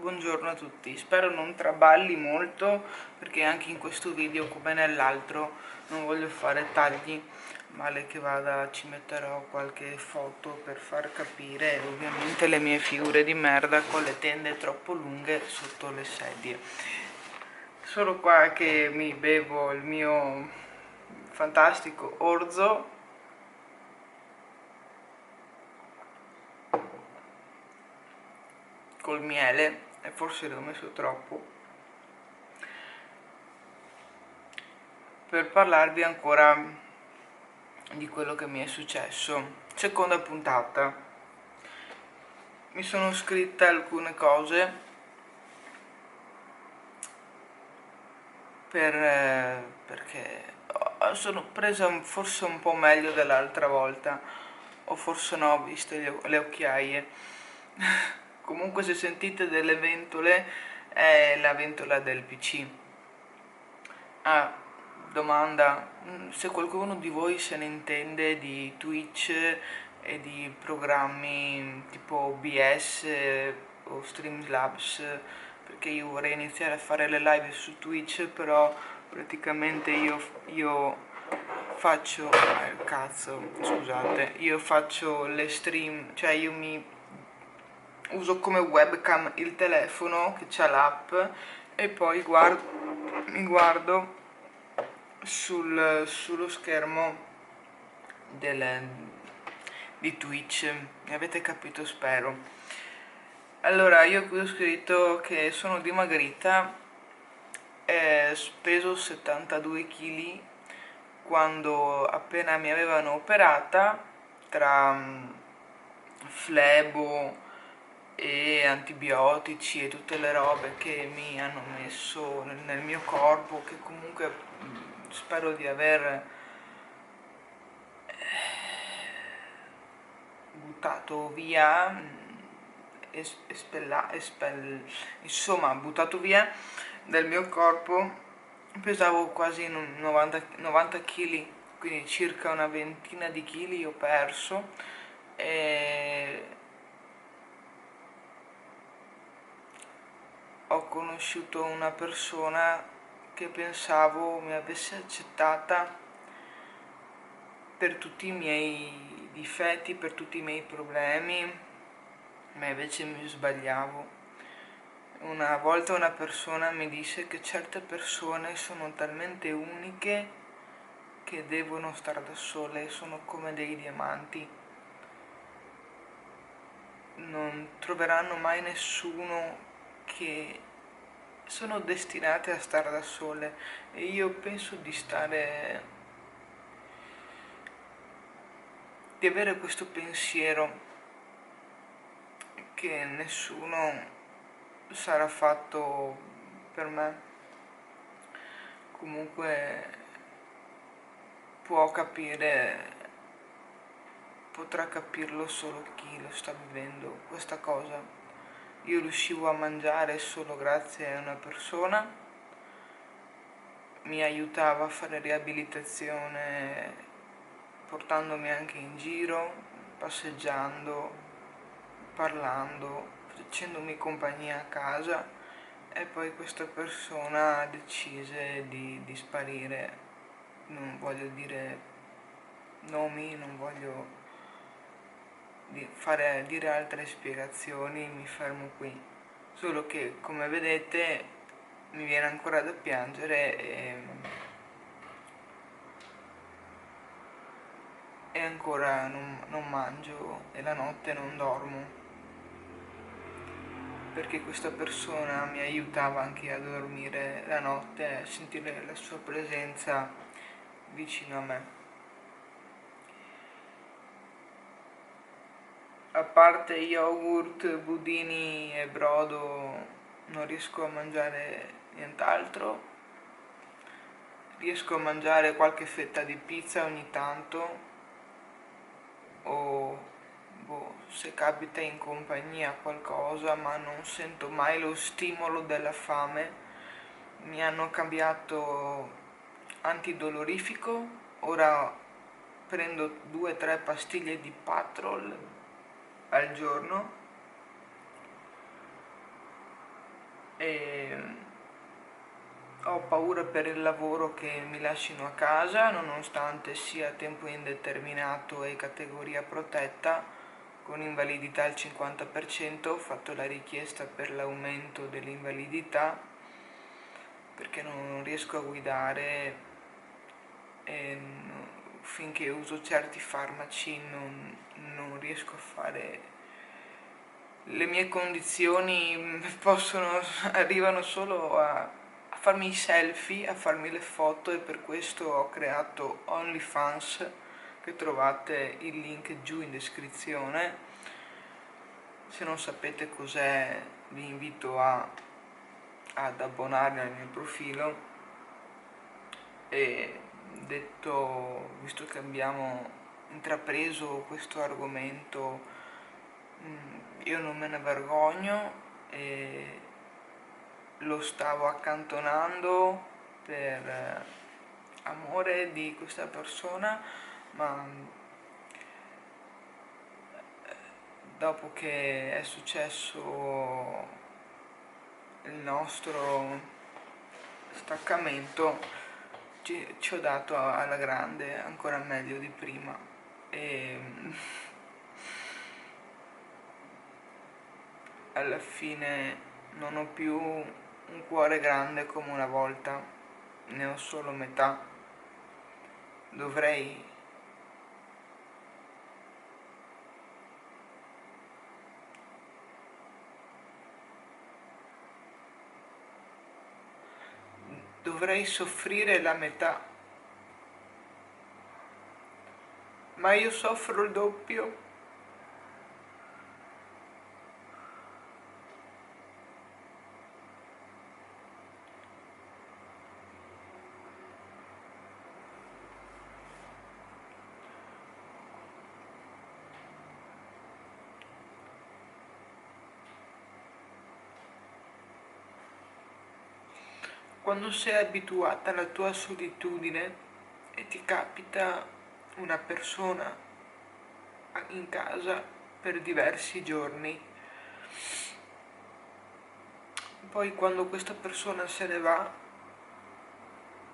buongiorno a tutti, spero non traballi molto perché anche in questo video come nell'altro non voglio fare tagli, male che vada ci metterò qualche foto per far capire ovviamente le mie figure di merda con le tende troppo lunghe sotto le sedie. Sono qua che mi bevo il mio fantastico orzo col miele e forse l'ho messo troppo, per parlarvi ancora di quello che mi è successo. Seconda puntata. Mi sono scritta alcune cose perché sono presa forse un po' meglio dell'altra volta, o forse no, viste le occhiaie. Comunque se sentite delle ventole è la ventola del PC. Ah, domanda, se qualcuno di voi se ne intende di Twitch e di programmi tipo OBS o Streamlabs, perché io vorrei iniziare a fare le live su Twitch, però praticamente io faccio, cazzo, scusate, io faccio le stream, cioè io mi uso come webcam il telefono che c'ha l'app e poi mi guardo sullo schermo del, di Twitch. Mi avete capito, spero. Allora, io qui ho scritto che sono dimagrita, peso 72 kg quando appena mi avevano operata, tra flebo e antibiotici e tutte le robe che mi hanno messo nel mio corpo, che comunque spero di aver buttato via, insomma buttato via dal mio corpo. Pesavo quasi 90 kg, quindi circa una ventina di chili ho perso, e ho conosciuto una persona che pensavo mi avesse accettata per tutti i miei difetti, per tutti i miei problemi, ma invece mi sbagliavo. Una volta una persona mi disse che certe persone sono talmente uniche che devono stare da sole, sono come dei diamanti. Non troveranno mai nessuno, che sono destinate a stare da sole, e io penso di avere questo pensiero, che nessuno sarà fatto per me. Comunque potrà capirlo solo chi lo sta vivendo questa cosa. Io riuscivo a mangiare solo grazie a una persona, mi aiutava a fare riabilitazione portandomi anche in giro, passeggiando, parlando, facendomi compagnia a casa, e poi questa persona decise di sparire. Non voglio dire nomi, non voglio dire altre spiegazioni, mi fermo qui. Solo che, come vedete, mi viene ancora da piangere e ancora non mangio e la notte non dormo, perché questa persona mi aiutava anche a dormire la notte, a sentire la sua presenza vicino a me. A parte yogurt, budini e brodo, non riesco a mangiare nient'altro. Riesco a mangiare qualche fetta di pizza ogni tanto, o se capita in compagnia qualcosa, ma non sento mai lo stimolo della fame. Mi hanno cambiato antidolorifico, ora prendo 2-3 pastiglie di Patrol al giorno, e ho paura per il lavoro che mi lasciino a casa, nonostante sia a tempo indeterminato e categoria protetta, con invalidità al 50%, ho fatto la richiesta per l'aumento dell'invalidità perché non riesco a guidare e finché uso certi farmaci non riesco a fare le mie condizioni arrivano solo a farmi i selfie, a farmi le foto e per questo ho creato OnlyFans, che trovate il link giù in descrizione. Se non sapete cos'è vi invito ad abbonarvi al mio profilo e visto che abbiamo intrapreso questo argomento, io non me ne vergogno e lo stavo accantonando per amore di questa persona, ma dopo che è successo il nostro staccamento ci ho dato alla grande, ancora meglio di prima e alla fine non ho più un cuore grande come una volta, ne ho solo metà. Dovrei dovrei soffrire la metà, ma io soffro il doppio. Quando sei abituata alla tua solitudine e ti capita una persona in casa per diversi giorni, poi quando questa persona se ne va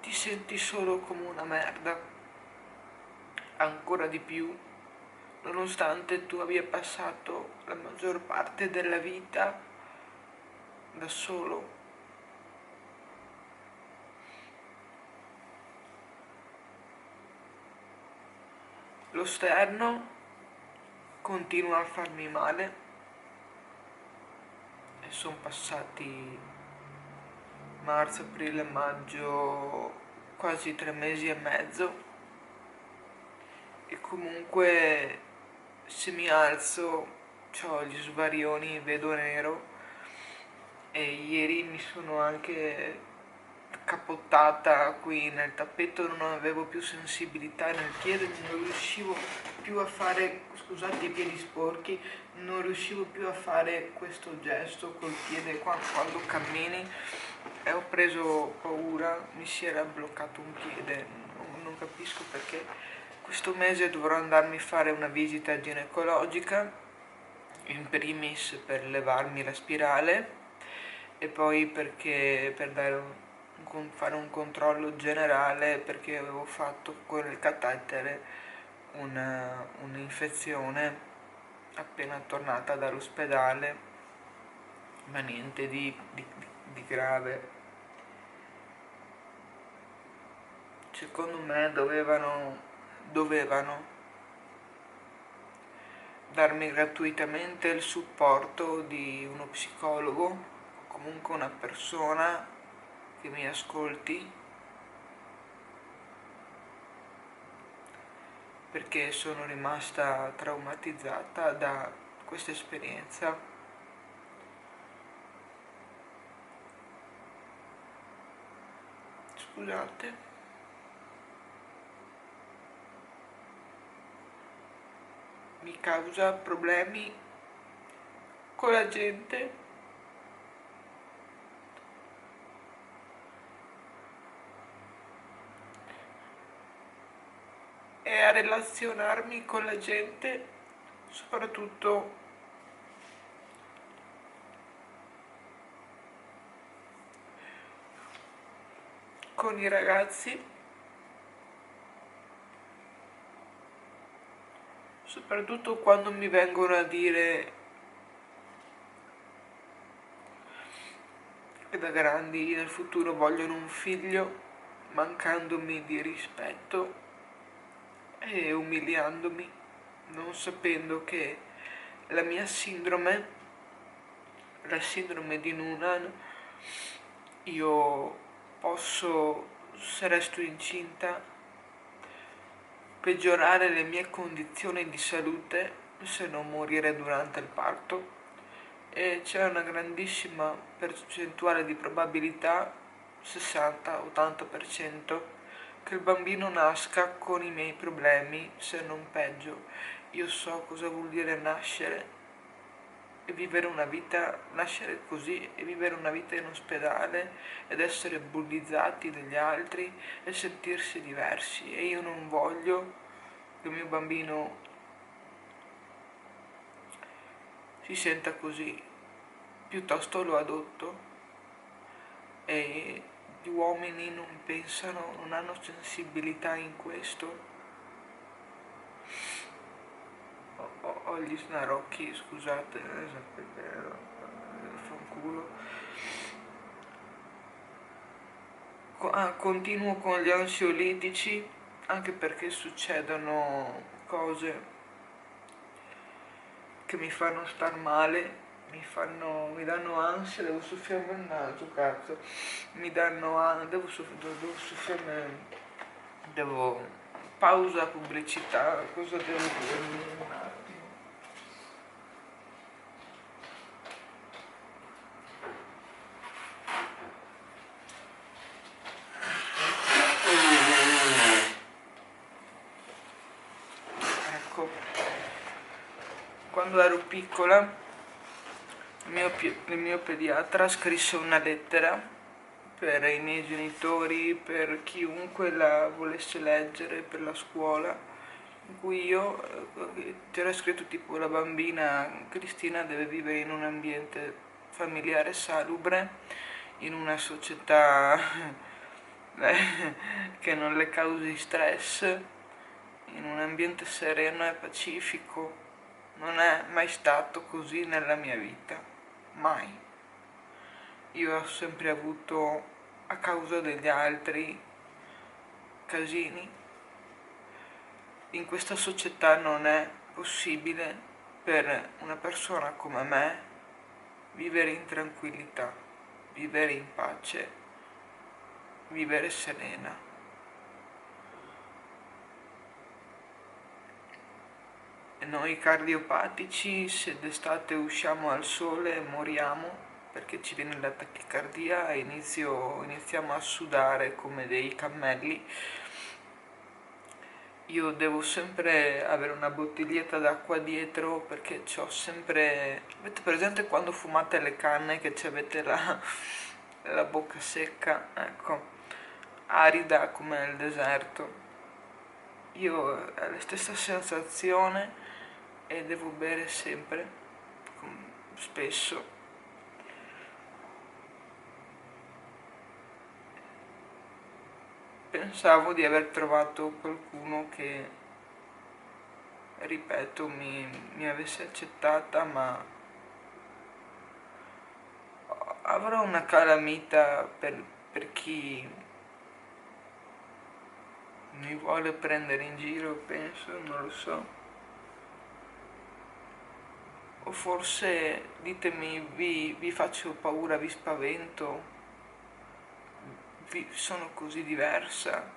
ti senti solo come una merda, ancora di più, nonostante tu abbia passato la maggior parte della vita da solo. Lo sterno continua a farmi male e sono passati marzo, aprile, maggio, quasi 3 mesi e mezzo e comunque se mi alzo ho gli svarioni, vedo nero e ieri mi sono anche capottata qui nel tappeto, non avevo più sensibilità nel piede, non riuscivo più a fare, scusate i piedi sporchi, non riuscivo più a fare questo gesto col piede quando cammini e ho preso paura, mi si era bloccato un piede, non capisco perché. Questo mese dovrò andarmi a fare una visita ginecologica, in primis per levarmi la spirale e poi perché per fare un controllo generale perché avevo fatto con il catetere un'infezione appena tornata dall'ospedale, ma niente di grave. Secondo me dovevano darmi gratuitamente il supporto di uno psicologo o comunque una persona che mi ascolti perché sono rimasta traumatizzata da questa esperienza. Scusate. Mi causa problemi con la gente e a relazionarmi con la gente, soprattutto con i ragazzi, soprattutto quando mi vengono a dire che da grandi nel futuro vogliono un figlio, mancandomi di rispetto e umiliandomi, non sapendo che la mia sindrome, la sindrome di Noonan, io posso, se resto incinta, peggiorare le mie condizioni di salute se non morire durante il parto, e c'è una grandissima percentuale di probabilità, 60-80%, che il bambino nasca con i miei problemi, se non peggio. Io so cosa vuol dire nascere e vivere una vita, nascere così e vivere una vita in ospedale ed essere bullizzati dagli altri e sentirsi diversi, e io non voglio che il mio bambino si senta così. Piuttosto lo adotto, e gli uomini non pensano, non hanno sensibilità in questo. Ho gli snarocchi, scusate, fanculo. Continuo con gli ansiolitici, anche perché succedono cose che mi fanno star male, mi danno ansia, devo soffiarmi il naso, cazzo, mi danno ansia, devo soffiarmi, devo, pausa pubblicità, cosa devo dire? Un attimo. Ecco, quando ero piccola il mio pediatra scrisse una lettera per i miei genitori, per chiunque la volesse leggere, per la scuola, in cui c'era scritto tipo: la bambina Cristina deve vivere in un ambiente familiare salubre, in una società che non le causi stress, in un ambiente sereno e pacifico. Non è mai stato così nella mia vita, mai. Io ho sempre avuto, a causa degli altri, casini. In questa società non è possibile per una persona come me vivere in tranquillità, vivere in pace, vivere serena. E noi cardiopatici, se d'estate usciamo al sole, moriamo perché ci viene la tachicardia e iniziamo a sudare come dei cammelli. Io devo sempre avere una bottiglietta d'acqua dietro, perché c'ho sempre... Avete presente quando fumate le canne che avete la bocca secca? Ecco, arida come il deserto. Io ho la stessa sensazione e devo bere sempre, spesso. Pensavo di aver trovato qualcuno che, ripeto, mi avesse accettata, ma avrò una calamita per chi mi vuole prendere in giro, penso, non lo so. O forse, ditemi, vi faccio paura, vi spavento, sono così diversa.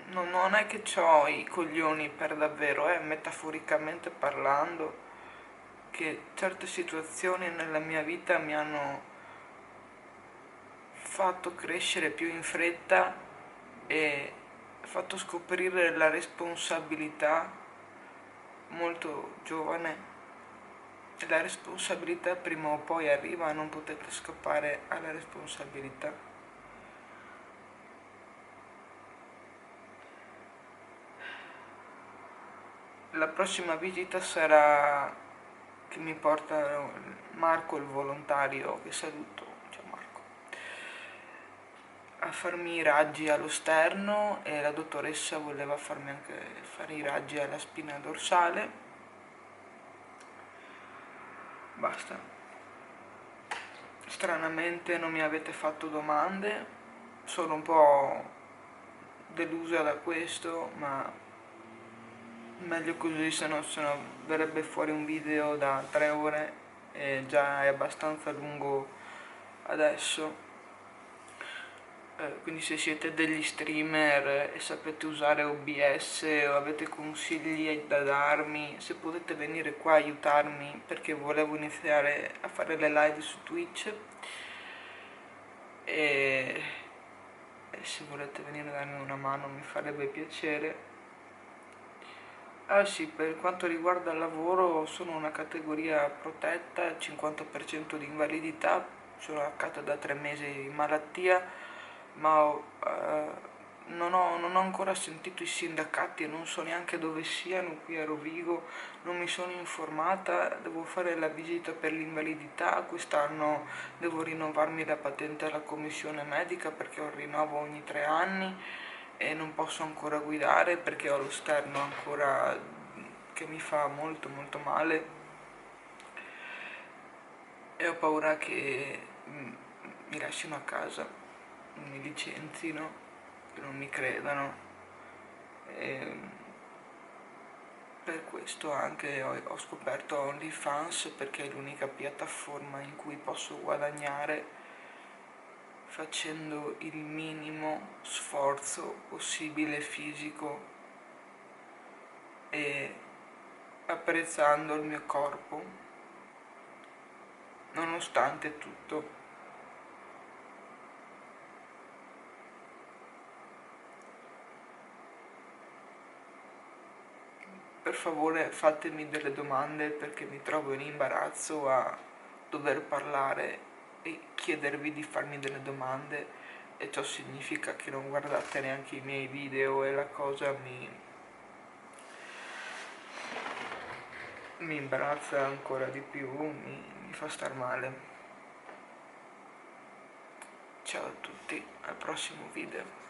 Non è che ho i coglioni per davvero, metaforicamente parlando, che certe situazioni nella mia vita mi hanno fatto crescere più in fretta e fatto scoprire la responsabilità molto giovane. E la responsabilità prima o poi arriva, non potete scappare alla responsabilità. La prossima visita sarà che mi porta Marco, il volontario che saluto. Ciao Marco. a farmi i raggi allo sterno e la dottoressa voleva farmi anche fare i raggi alla spina dorsale. Basta. Stranamente non mi avete fatto domande, sono un po' delusa da questo, ma meglio così, se no verrebbe fuori un video da 3 ore e già è abbastanza lungo adesso. Quindi se siete degli streamer e sapete usare OBS o avete consigli da darmi, se potete venire qua a aiutarmi, perché volevo iniziare a fare le live su Twitch e se volete venire a darmi una mano mi farebbe piacere. Ah sì, per quanto riguarda il lavoro sono una categoria protetta, 50% di invalidità, sono a casa da 3 mesi in malattia, ma non ho ancora sentito i sindacati e non so neanche dove siano qui a Rovigo, non mi sono informata, devo fare la visita per l'invalidità, quest'anno devo rinnovarmi la patente alla commissione medica perché ho il rinnovo ogni 3 anni e non posso ancora guidare perché ho lo sterno ancora che mi fa molto molto male e ho paura che mi lasciano a casa, mi licenzino, che non mi credano e per questo anche ho scoperto OnlyFans perché è l'unica piattaforma in cui posso guadagnare facendo il minimo sforzo possibile fisico e apprezzando il mio corpo, nonostante tutto. Per favore fatemi delle domande perché mi trovo in imbarazzo a dover parlare e chiedervi di farmi delle domande e ciò significa che non guardate neanche i miei video e la cosa mi imbarazza ancora di più, mi fa star male. Ciao a tutti, al prossimo video.